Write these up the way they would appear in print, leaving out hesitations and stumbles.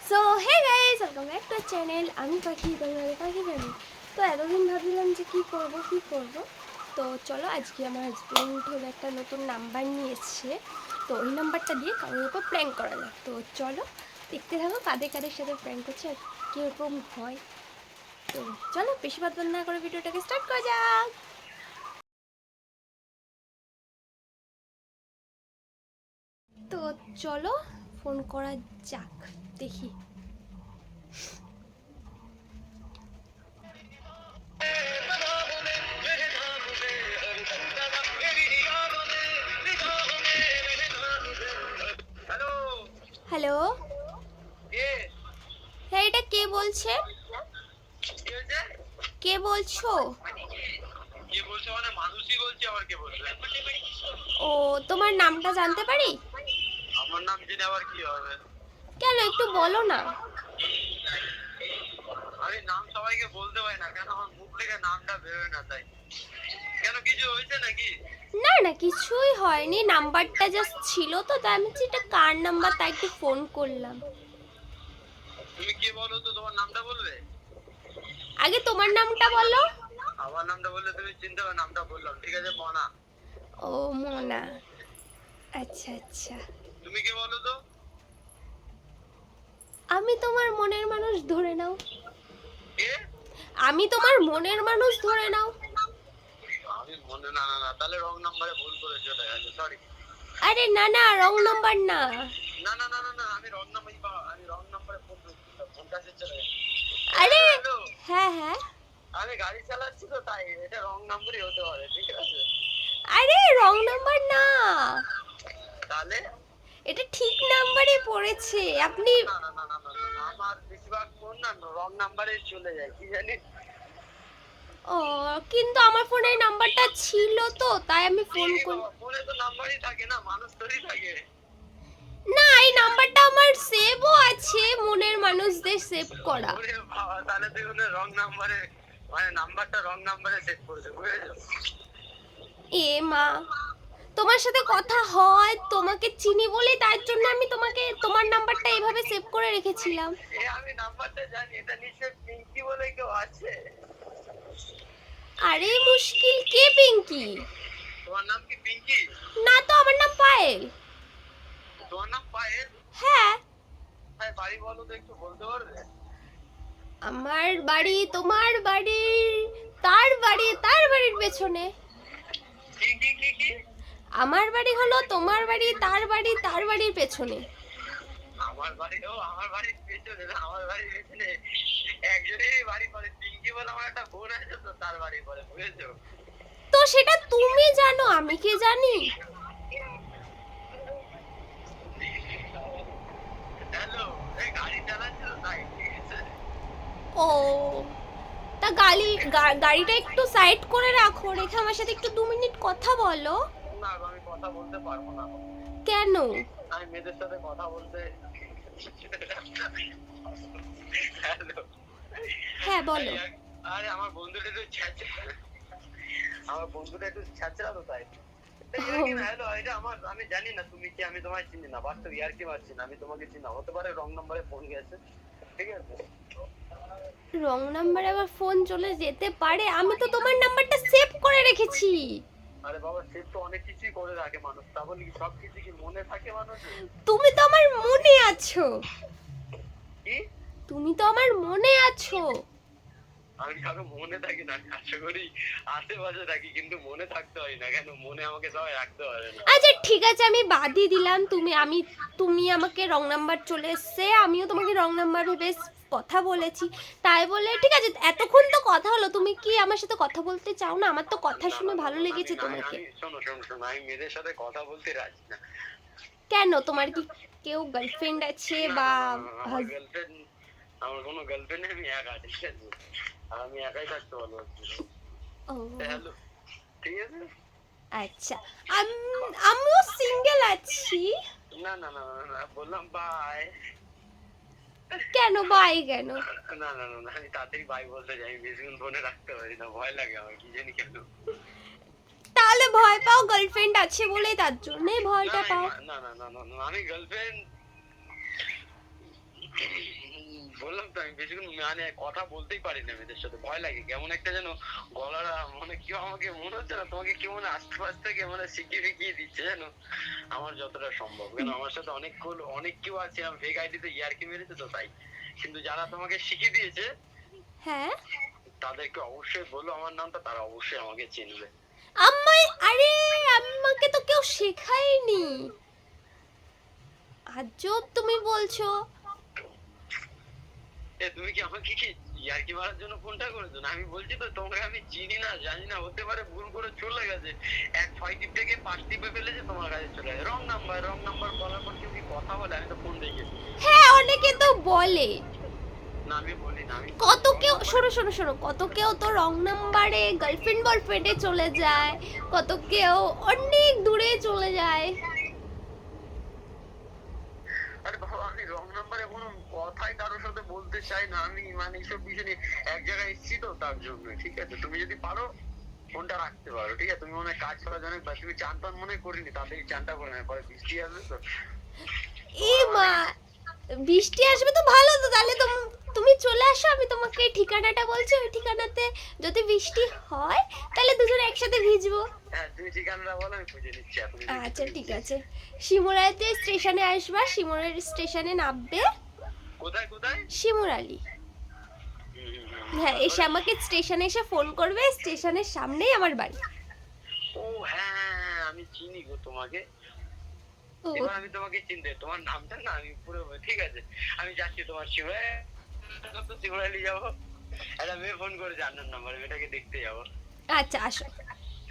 So hey guys, welcome back to channel. আমি পাখি, তোমাদের পাখি জানি। তো এতদিন ভাবছিলাম যে কি করব। তো চলো, আজকে আমার হাজবেন্ড হলো একটা নতুন নাম্বার নিয়েছে। তো ওই নাম্বারটা দিয়ে কারোর উপর প্র্যাঙ্ক করা যাক। তো চলো দেখতে থাকো কাদের সাথে প্র্যাঙ্ক করছে আর কীরকম হয়। তো চলো বেশি বাদ না করে ভিডিওটাকে স্টার্ট করা যাক। তো চলো ফোন করা যাক, দেখি। হ্যালো, হ্যাঁ এটা কে বলছে? কে বলছো? কে বলছে মানে মানুষই বলছে, আবার কে বলছে? ও, তোমার নামটা জানতে পারি? আমার নাম জেনে আবার কি হবে? কেন, একটু বলো না। আমি নাম সবাইকে বলতে পারি না, কেন আমার মুখ থেকে নামটা বেরোয় না তাই। কেন কিছু হয়েছে নাকি? না না, কিছুই হয়নি, নাম্বারটা জাস্ট ছিল তো, তাই আমি বলছি এটা কার নাম্বার, তাই একটু ফোন করলাম। তুমি কে বলো তো, তোমার নামটা বলবে? আগে তোমার নামটা বলো। আমার নামটা বললে তুমি চিনতে পারো, নামটা বললাম ঠিক আছে, মনা। ও মোনা, আচ্ছা আচ্ছা। তুমি কে বলো তো? আমি তোমার মনের মানুষ, ধরে নাও। কে? আমি তোমার মনের মানুষ, ধরে নাও। আমি মনে না না না, তাহলে রং নাম্বারে ভুল করে চলে গেছে, সরি। আরে না না, রং নাম্বার না। না না না না না, আমি রং নাম্বার, আমি রং নাম্বারে ফোন করছি, ফোনটা চলে গেছে। আরে হ্যালো, হ্যাঁ হ্যাঁ, আমি গাড়ি চালাচ্ছি তো তাই, এটা রং নাম্বারই হতে পারে, ঠিক আছে? আরে রং নাম্বার না, তাহলে এটা ঠিক নাম্বারে পড়েছে আপনি। না না না না না না না, আমার বেশিরভাগ ফোন না রং নাম্বারে চলে যায়, কি জানি। ও, কিন্তু আমার ফোনে এই নাম্বারটা ছিল তো, তাই আমি ফোন করি। ফোনে তো নাম্বারই থাকে না, মানুষ তোরই থাকে। না, এই নাম্বারটা আমার সেভও আছে, মনের মানুষদের সেভ করা। ওরে বাবা, তাহলে তুই ওখানে রং নাম্বারে, মানে নাম্বারটা রং নাম্বারে সেট করেছে, বুঝেছো? এ মা, তোমার সাথে কথা হয়, তোমাকে চিনি বলেই তার জন্য আমি তোমাকে তোমার নাম্বারটা এইভাবে সেভ করে রেখেছিলাম। এ আমি নাম্বারটা জানি, এটা নিশ্চয় পিঙ্কি বলে কেউ আছে। আরে মুশকিল, কে পিঙ্কি? তোমার নাম কি পিঙ্কি? না তো, আমার নাম পায়েল। তোমার নাম পায়েল? হ্যাঁ। হ্যাঁ, বাড়ি বলো তো, একটু বলতে পারবে? আমার বাড়ি তোমার বাড়ির, তার বাড়ির পেছনে। কি কি কি কি? আমার বাড়ি হলো তোমার বাড়ি, তার বাড়ির পেছনে। আমার বাড়ি, ও আমার বাড়ির পেছনে না, আমার বাড়ির পেছনে একজনেরই বাড়ি পড়ে, পিঙ্কি বলে আমার একটা বোন আছে তো, তার বাড়ি পড়ে, বুঝেছো? তো সেটা তুমি জানো, আমি কি জানি? হ্যালো, এই গাড়ি চালাচ্ছ তো তাই, ঠিক আছে? ও, তা গাড়িটা একটু সাইড করে রাখো, রেখে আমার সাথে একটু 2 মিনিট কথা বলো। না গো, আমি কথা বলতে পারবো না। কেন? আমি মেয়েদের সাথে কথা বলতে। হ্যালো। হ্যাঁ বলো। আরে আমার বন্ধুটা একটু ছ্যাচরা তো তাই। হ্যালো, এটা আমার, আমি জানি না তুমি কি, আমি তোমায় চিনি না, বাস্তব ইয়ার্কি মারছি না, আমি তোমাকে চিনি না, হতে পারে রং নম্বরে ফোন গেছে, ঠিক আছে? রং নাম্বারে আবার ফোন চলে যেতে পারে, আমি তো তোমার নাম্বারটা সেভ করে রেখেছি। আরে বাবা, সে তো অনেক কিছুই করে রাখে মানুষ, তা বলি কি সব কিছু কি মনে থাকে মানুষের? তুমি তো আমার মনে আছো, কি? তুমি তো আমার মনে আছো। আমি কারো মনে থাকি না, আশা করি আশেপাশে থাকি, কিন্তু মনে থাকতে হয় না, কেন মনে আমাকে সবাই রাখতে পারে না। আচ্ছা ঠিক আছে, আমি বাদই দিলাম, তুমি আমাকে রং নাম্বার চলে এসছে, আমিও তোমাকে রং নাম্বার ভেবে কথা বলেছি, তাই বলে ঠিক আছে, এতক্ষণ তো কথা হলো, তুমি কি আমার সাথে কথা বলতে চাও না? আমার তো কথা শুনে ভালো লেগেছে তোমাকে। শোনো শোনো শোনো, আমি মেয়েদের সাথে কথা বলতে রাজি না। কেন, তোমার কি কেউ গার্লফ্রেন্ড আছে বা? আমার গার্লফ্রেন্ড, আমার কোনো গার্লফ্রেন্ড নেই, আমি একা, ঠিক আছে? আর আমি একাই থাকতে ভালোবাসি। ও হ্যালো, ঠিক আছে? আচ্ছা, আমিও সিঙ্গেল আছি। না না না না না, বললাম বাই। কেন বাই কেন? না না না না, আমি তাড়াতাড়ি বাই বলতে যাই, বেশিক্ষণ ফোনে রাখতে পারি না, ভয় লাগে আমার, কি জানি কেন। তাহলে ভয় পাও গার্লফ্রেন্ড আছে বলে, তার জন্যই ভয়টা পাও। না না না না না, আমি গার্লফ্রেন্ড আমি বেশিক্ষণ মানে কথা বলতেই পারি না মেয়েদের সাথে, ভয় লাগে, কেমন একটা যেন গলাটা মানে কেউ আমাকে মনে হচ্ছে না তোমাকে কেউ মানে আস্তে আস্তে মানে শিখিয়ে ফিকিয়ে দিচ্ছে জানো, আমার যতটা সম্ভব। কেন আমার সাথে অনেক কেউ আছে আমি ফেক আইডিতে ইয়ার্কি মেরেছে তো তাই, কিন্তু যারা তোমাকে শিখিয়ে দিয়েছে হ্যাঁ তাদেরকে অবশ্যই বলো আমার নামটা, তারা অবশ্যই আমাকে চিনবে। আমায়, আরে আমাকে তো কেউ শেখায়নি, আজব তুমি বলছো। তুমি কি আমাকে কি ইয়ার্কি মারার জন্য ফোনটা করেছো? না আমি বলছি তো তোমাকে আমি চিনি না জানি না, হতে পারে ভুল করে চলে গেছে, 6 টিপ থেকে 5 টিপে ফেলেছে তোমার কাছে চলে গেছে। রং নাম্বার বলার পর কেউ কি কথা বলে? আমি তো ফোন দেখেছি। হ্যাঁ অনেকে তো বলে, না আমি বলি না, আমি কত কেউ, শোনো কত কেউ তো রং নাম্বারে গার্লফ্রেন্ড বয়ফ্রেন্ডে চলে যায়, কত কেউ অনেক দূরে চলে যায়। আরে বাবা আমি রং নাম্বারে কোনো কথাই কারোর সাথে বলতে চাই না, আমি মানে এইসব বিষয় নিয়ে এক জায়গায় এসেছি তো তার জন্য। ঠিক আছে তুমি যদি পারো ফোনটা রাখতে পারো, ঠিক আছে? তুমি মনে হয় কাজ করা জানো বা তুমি চান টান মনে করিনি, তাদের চানটা করে না, পরে বৃষ্টি আসবে তো। এই মা, বৃষ্টি আসবে তো ভালো, তো তাহলে তুমি চলে আসো, আমি তোমাকে ঠিকানাটা বলছি, ওই ঠিকানাতে যদি বৃষ্টি হয় তাহলে দুজনে একসাথে ভিজবো। হ্যাঁ তুমি ঠিকানাটা বলো, আমি খুঁজে নিচ্ছি এখন। আচ্ছা ঠিক আছে, শিমুরালিতে স্টেশনে আসবা, শিমুরালি স্টেশনে নামবে। কোথায় কোথায়? শিমুরালি। হ্যাঁ এসে আমাকে স্টেশনে এসে ফোন করবে, স্টেশনের সামনেই আমার বাড়ি। ও হ্যাঁ আমি চিনি গো তোমাকে, ও এবার আমি তোমাকে চিনতে, তোমার নামটা না আমি পুরো ঠিক আছে। আমি যাচ্ছি তোমার শিমুরালি যাবো, একটা মেয়ে ফোন করেছে আন্নার নাম্বার, মেয়েটাকে দেখতে যাবো। আচ্ছা আসো।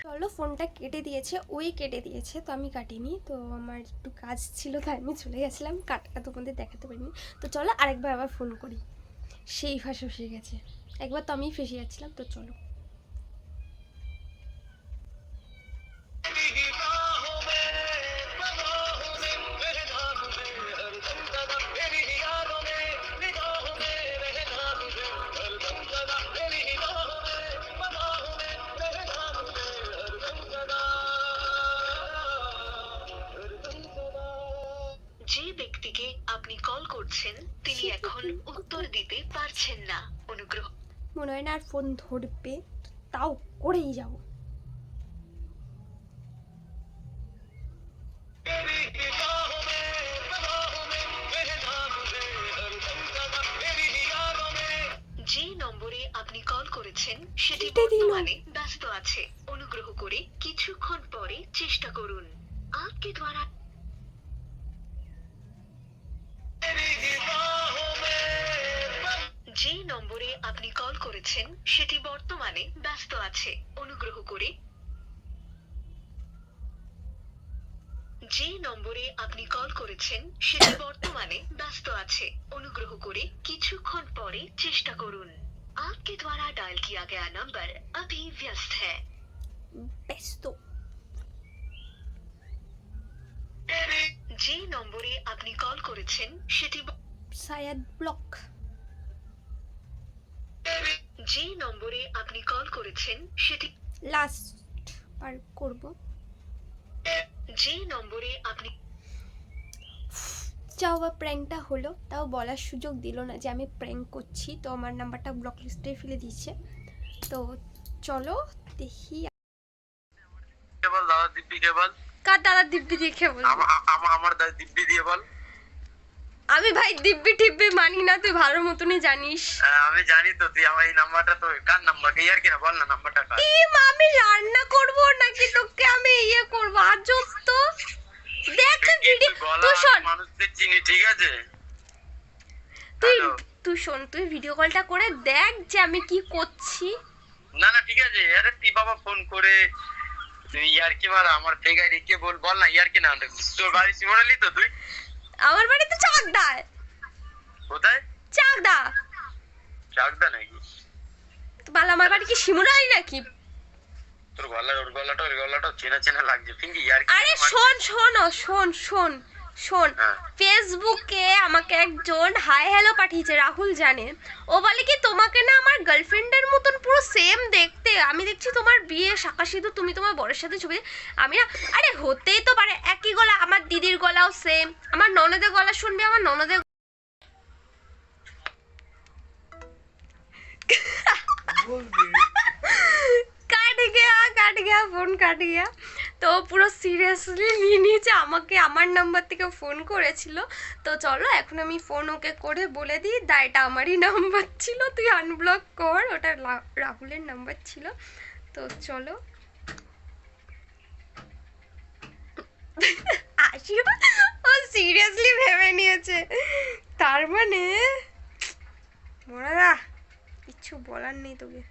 চলো, ফোনটা কেটে দিয়েছে, ওই কেটে দিয়েছে, তো আমি কাটিনি, তো আমার একটু কাজ ছিল তাই আমি চলে গেছিলাম, কাটটা তোমাদের দেখাতে পারিনি। তো চলো আরেকবার আবার ফোন করি, সেই ফেঁসে গেছে, একবার তো আমি ফেঁসে যাচ্ছিলাম, তো চলো। যে ব্যক্তিকে আপনি কল করছেন তিনি এখন উত্তর দিতে পারছেন না, অনুগ্রহ। মনে হয় না আর ফোন ধরবে, তাও করেই যাবো। যে নম্বরে আপনি কল করেছেন সেটি কেটে দিল। বর্তমানে ব্যস্ত আছে, অনুগ্রহ করে কিছুক্ষণ পরে চেষ্টা করুন। आपके द्वारा যে নম্বরে আপনি কল করেছেন সেটি বর্তমানে ব্যস্ত আছে, অনুগ্রহ করে যে নম্বরে আপনি কল করেছেন সেটি বর্তমানে ব্যস্ত আছে, অনুগ্রহ করে কিছুক্ষণ পরে চেষ্টা করুন। आपके द्वारा डायल किया गया नंबर अभी व्यस्त है। ব্যস্ত। যে নম্বরে আপনি কল করেছেন সেটি শায়দ ব্লক। যে নম্বরে আপনি কল করেছেন সেটি লাস্ট বার করবো। যে নম্বরে আপনি যাও বা প্র্যাঙ্কটা হলো, তাও বলার সুযোগ দিল না যে আমি প্র্যাঙ্ক করছি, তো আমার নাম্বারটা ব্লক লিস্টে ফেলে দিয়েছে। তো চলো দেখি। কেবল দাদা দিব্যি কেবল কার দাদা দিব্যি দেখে বল। আমার দাদা দিব্যি দিয়ে বল। আমি ভাই দিব্যি টিব্যি মানি না, তুই ভালো মতনই জানিস। আমি জানি তো, তুই আমার এই নাম্বারটা তো কার নাম্বার? ইয়ার কি না বল না নাম্বারটা কার? আমি রান্না করব নাকি তোকে আমি ইয়ে করব? আজব তো। দেখ তুই ভিডিও, তুই শোন, মানুষদের চিনি ঠিক আছে। তুই শোন, তুই ভিডিও কলটা করে দেখ যে আমি কি করছি। না না ঠিক আছে, আরে তুই বাবা ফোন করে তুই ইয়ার কি মারা আমার ফেক আইডি কে বল না, ইয়ার কি না। তোর বাড়ি শিমুরালি তো? তুই আমার বাড়ি তো চাকদায়। কোথায়? চাকদা। চাকদা নাকি? তো বাল আমার বাড়ি কি শিমুরালি নাকি? তোর গলাটা চেনা চেনা লাগছে, কিন্তু ইয়ার কি। আরে শোন, ফেসবুকে আমাকে একজন হাই হ্যালো পাঠিয়েছে, রাহুল জানে। ও বলে কি তোমাকে না আমার গার্লফ্রেন্ডের মতন পুরো সেম দেখতে, আমি দেখছি তোমার বিয়ে শাঁখা সিঁদুর, তুমি তোমার বরের সাথে ছবি। আমি না, আরে হতেই তো পারে, একই গলা, আমার দিদির গলাও সেম, আমার ননদের গলা শুনবি, আমার ননদের কাট গয়া ফোন কাট গয়া। তো পুরো সিরিয়াসলি নিয়ে নিয়েছে, আমাকে আমার নাম্বার থেকে ফোন করেছিল। তো চলো এখন আমি ফোন ওকে করে বলে দিই, দা এটা আমারই নাম্বার ছিল, তুই আনব্লক কর, ওটা রাহুলের নাম্বার ছিল। তো চলো আসিও, ও সিরিয়াসলি ভেবে নিয়েছে, তার মানে মোরা কিচ্ছু বলার নেই তোকে।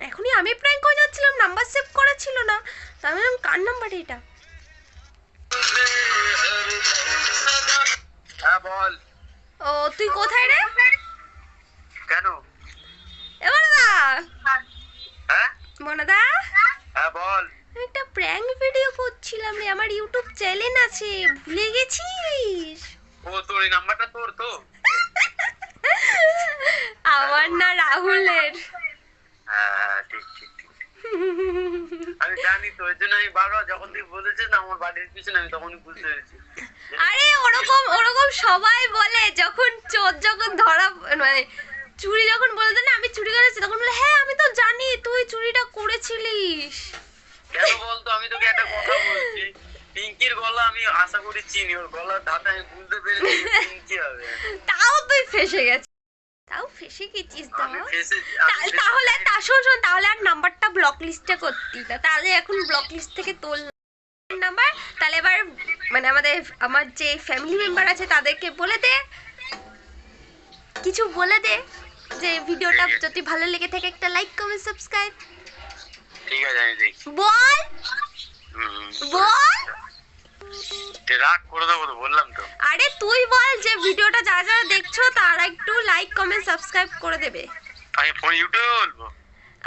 এখনই আমি প্র্যাঙ্ক হয়ে যাচ্ছিলাম, নাম্বার সেভ করা ছিল না, তো আমি বললাম কার নাম্বার এটা। হ্যাঁ বল। ও তুই কোথায় রে? কেন? এবার দা হ্যাঁ মনাদা, হ্যাঁ বল। আমি একটা প্র্যাঙ্ক ভিডিও করছিলাম রে, আমার ইউটিউব চ্যানেল আছে, ভুলে গেছিস? ও তোর এই নাম্বারটা তোর তো? আমার না রাহুলের। হ্যাঁ ঠিক ঠিক ঠিক। আমি জানি তো, এর জন্য আমি বারবার যখন তুই বলেছিস না আমার বাড়ির পিছনে, আমি তখনই বুঝতে পেরেছি। আরে ওরকম ওরকম সবাই বলে, যখন চোর যখন ধরা মানে চুরি যখন বলতো না আমি চুরি করেছি, তখন বলে হ্যাঁ আমি তো জানি তুই চুরিটা করেছিলিস। কেন বলতো, আমি তোকে একটা কথা বলছি, পিঙ্কির গলা আমি আশা করি চিনি, ওর গলার ধাতে আমি বুঝতে পেরেছি পিঙ্কি হবে। তাও তুই ফেসে গেছিস, তাও ফেসে গেছিস তো। আমি ফেসেছি, তাহলে শোন শোন, তাহলে আর নাম্বারটা ব্লক লিস্টে করতি না, তাহলে এখন ব্লক লিস্ট থেকে তোল নাম্বার। তাহলে এবার মানে আমার যে ফ্যামিলি মেম্বার আছে তাদেরকে বলে দে, কিছু বলে দে, যে ভিডিওটা যদি ভালো লেগে থাকে একটা লাইক কমেন্ট সাবস্ক্রাইব। ঠিক আছে আমি দেখি। বল বল। রাগ করে দেবো তো, বললাম তো। আরে তুই বল যে ভিডিওটা যারা যারা দেখছো তারা একটু লাইক কমেন্ট সাবস্ক্রাইব করে দেবে। আমি ফোন ইউটিউবে বলবো?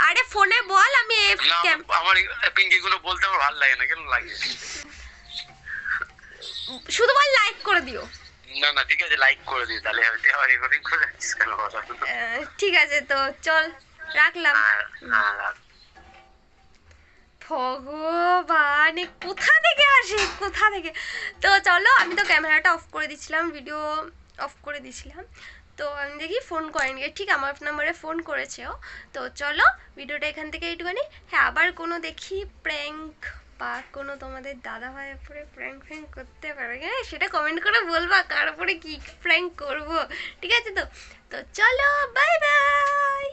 আরে ফোনে বল, আমি না, আমার পিঙ্কি গুলো বলতে আমার ভালো লাগে না। কেন লাগে? শুধু বল লাইক করে দিও। না না ঠিক আছে, লাইক করে দিই তাহলে। আমি আবার রেকর্ডিং করে যাচ্ছিস কেন কথা? ঠিক আছে তো চল রাখলাম। ভগবান এ কোথা থেকে আসে, কোথা থেকে? তো চলো, আমি তো ক্যামেরাটা অফ করে দিচ্ছিলাম, ভিডিও অফ করে দিয়েছিলাম। তো আমি দেখি ফোন করেনি, ঠিক আমার নাম্বারে ফোন করেছে ও। তো চলো ভিডিওটা এখান থেকে এইটুখানি। হ্যাঁ আবার কোনো দেখি প্র্যাঙ্ক বা কোনো তোমাদের দাদা ভাইয়ের উপরে প্র্যাঙ্ক ফ্র্যাঙ্ক করতে পারবে, হ্যাঁ সেটা কমেন্ট করে বলবা কার উপরে কি প্র্যাঙ্ক করবো, ঠিক আছে? তো তো চলো বাই বাই।